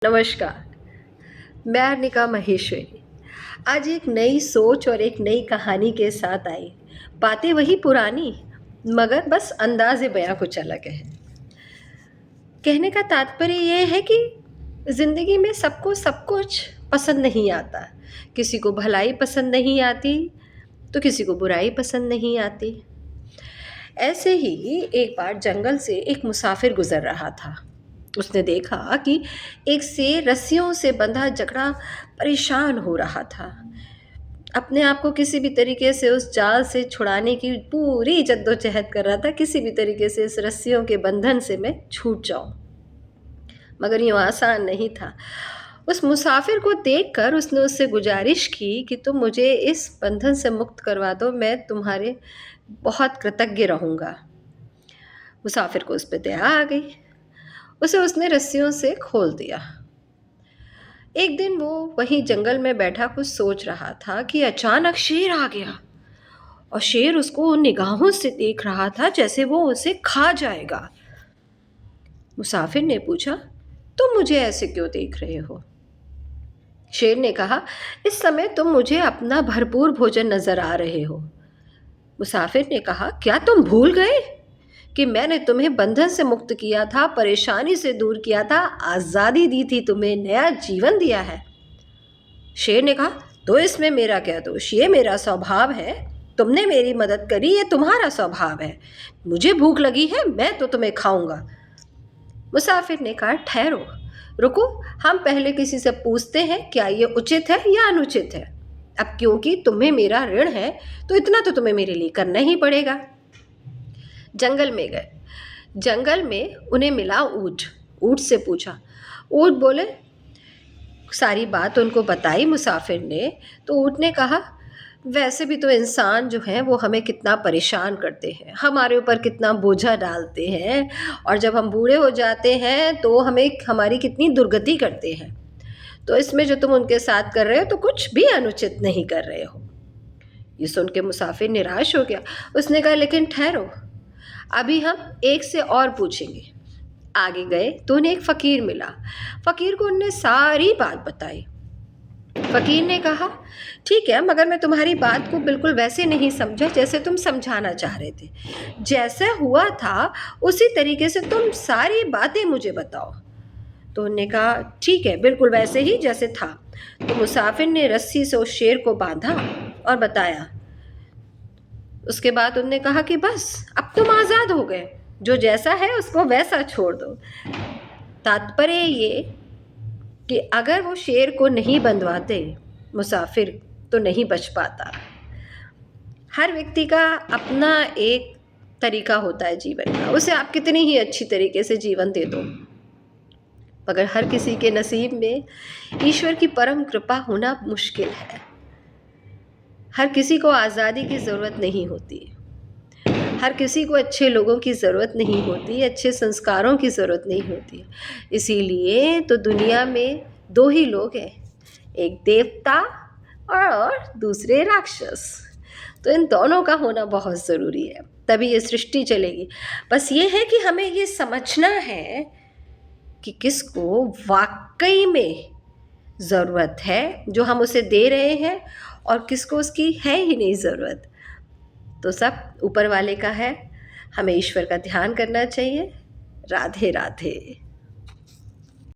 नमस्कार। मैं अर्निका महेश्वरी आज एक नई सोच और एक नई कहानी के साथ आई। बातें वही पुरानी, मगर बस अंदाज़े बयां कुछ अलग है। कहने का तात्पर्य ये है कि ज़िंदगी में सबको सब कुछ पसंद नहीं आता। किसी को भलाई पसंद नहीं आती, तो किसी को बुराई पसंद नहीं आती। ऐसे ही एक बार जंगल से एक मुसाफिर गुजर रहा था। उसने देखा कि एक शेर रस्सियों से बंधा जकड़ा परेशान हो रहा था। अपने आप को किसी भी तरीके से उस जाल से छुड़ाने की पूरी जद्दोजहद कर रहा था, किसी भी तरीके से इस रस्सियों के बंधन से मैं छूट जाऊं। मगर यूँ आसान नहीं था। उस मुसाफिर को देखकर उसने उससे गुजारिश की कि तुम मुझे इस बंधन से मुक्त करवा दो, मैं तुम्हारे बहुत कृतज्ञ रहूँगा। मुसाफिर को उस पर दया आ गई। उसे उसने रस्सियों से खोल दिया। एक दिन वो वहीं जंगल में बैठा कुछ सोच रहा था कि अचानक शेर आ गया और शेर उसको उन निगाहों से देख रहा था जैसे वो उसे खा जाएगा। मुसाफिर ने पूछा, तुम मुझे ऐसे क्यों देख रहे हो? शेर ने कहा, इस समय तुम मुझे अपना भरपूर भोजन नजर आ रहे हो। मुसाफिर ने कहा, क्या तुम भूल गए कि मैंने तुम्हें बंधन से मुक्त किया था, परेशानी से दूर किया था, आज़ादी दी थी, तुम्हें नया जीवन दिया है? शेर ने कहा, तो इसमें मेरा क्या दोष? ये मेरा स्वभाव है। तुमने मेरी मदद करी, ये तुम्हारा स्वभाव है। मुझे भूख लगी है, मैं तो तुम्हें खाऊंगा। मुसाफिर ने कहा, ठहरो, रुको, हम पहले किसी से पूछते हैं क्या ये उचित है या अनुचित है। अब क्योंकि तुम्हें मेरा ऋण है, तो इतना तो तुम्हें मेरे लिए करना ही पड़ेगा। जंगल में गए। जंगल में उन्हें मिला ऊंट। ऊंट से पूछा। ऊंट बोले, सारी बात उनको बताई मुसाफिर ने। तो ऊंट ने कहा, वैसे भी तो इंसान जो हैं वो हमें कितना परेशान करते हैं, हमारे ऊपर कितना बोझा डालते हैं, और जब हम बूढ़े हो जाते हैं तो हमें हमारी कितनी दुर्गति करते हैं। तो इसमें जो तुम उनके साथ कर रहे हो तो कुछ भी अनुचित नहीं कर रहे हो। ये सुन के मुसाफिर निराश हो गया। उसने कहा, लेकिन ठहरो, अभी हम एक से और पूछेंगे। आगे गए तो उन्हें एक फ़कीर मिला। फ़कीर को उनने सारी बात बताई। फ़कीर ने कहा, ठीक है, मगर मैं तुम्हारी बात को बिल्कुल वैसे नहीं समझा जैसे तुम समझाना चाह रहे थे। जैसे हुआ था उसी तरीके से तुम सारी बातें मुझे बताओ। तो उन्होंने कहा, ठीक है, बिल्कुल वैसे ही जैसे था। तो मुसाफिर ने रस्सी से उस शेर को बांधा और बताया। उसके बाद उन्होंने कहा कि बस अब तुम आज़ाद हो गए, जो जैसा है उसको वैसा छोड़ दो। तात्पर्य ये कि अगर वो शेर को नहीं बंधवाते मुसाफिर, तो नहीं बच पाता। हर व्यक्ति का अपना एक तरीका होता है जीवन का, उसे आप कितनी ही अच्छी तरीके से जीवन दे दो, मगर हर किसी के नसीब में ईश्वर की परम कृपा होना मुश्किल है। हर किसी को आज़ादी की ज़रूरत नहीं होती, हर किसी को अच्छे लोगों की ज़रूरत नहीं होती, अच्छे संस्कारों की ज़रूरत नहीं होती। इसीलिए तो दुनिया में दो ही लोग हैं, एक देवता और दूसरे राक्षस। तो इन दोनों का होना बहुत ज़रूरी है, तभी ये सृष्टि चलेगी। बस ये है कि हमें ये समझना है कि किसको वाकई में ज़रूरत है जो हम उसे दे रहे हैं, और किसको उसकी है ही नहीं ज़रूरत। तो सब ऊपर वाले का है, हमें ईश्वर का ध्यान करना चाहिए। राधे राधे।